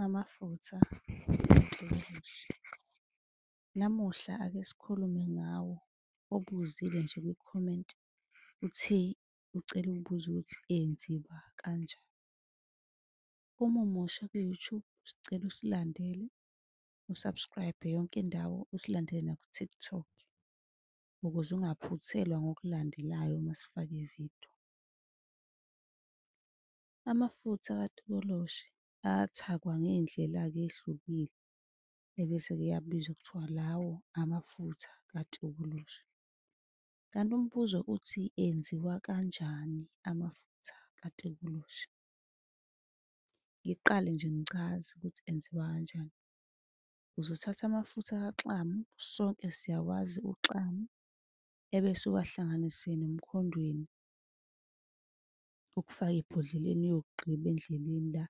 Amafutha okugcoba. Namuhla ake sikhulume ngawo. Obuzile nje kwi-comment uthe ucela ukubuza ukuthi enziwa kanjani. Uma umusha ku-YouTube sicela usilandele, usubscribe yonke indawo, usilandele naku-TikTok ukuze ungaphuthelwa ngokulandelayo uma sifaka ividiyo. Amafutha katokoloshi athakwa ngey'ndlela-ke ey'hlukile ebese-ke ayabizwa kuthiwa lawo amafutha katokoloshi. Kanti umbuzo uthi enziwa kanjani amafutha katokoloshi? Ngiqale nje ngichaze ukuthi enziwa kanjani. Uzothatha amafutha kaklamu, sonke siyawazi uklamu, ebese uwahlanganise nomkhondweni ukufake ebhodleleni uyogqiba endleleni la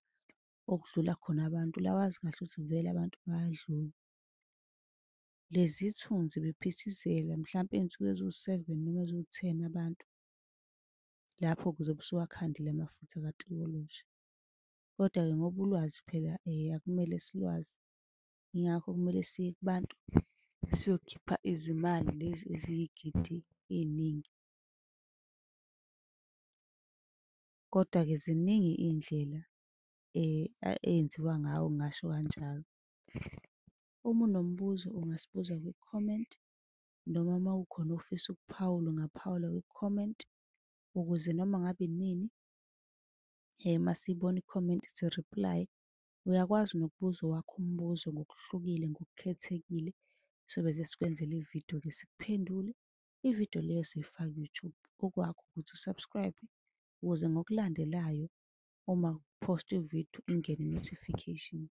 okudlula khona abantu. La wazi kahle ukuthi vele abantu bayadlula. Lezi thunzi bephithizela mhlampe iy'nsuku eziwu-7 noma eziwu-10 abantu. Lapho-ke uzobe usuwakhandile amafutha katokoloshi. Kodwa-ke ngoba ulwazi phela akumele silwazi, yingakho kumele siye kubantu siyokhipha izimali lezi eziyigidi ey'ningi. Kodwa-ke ziningi iy'ndlela enziwa ngawo ngingasho kanjalo. Uma unombuzo ungasibuza kwi-comment noma uma kukhona ofisa ukuphawula ungaphawula kwi-comment ukuze noma ngabe inini masiyibona i-comment si-reply. Uyakwazi nokubuza owakho umbuzo ngokuhlukile ngokukhethekile sobe sikwenzela ividiyo-ke sikuphendule. Ividiyo leyo siyifaka ku-YouTube. Okwakho ukuthi u-subscribe ukuze ngokulandelayo uma kuphostwa ividiyo ingene i-notification.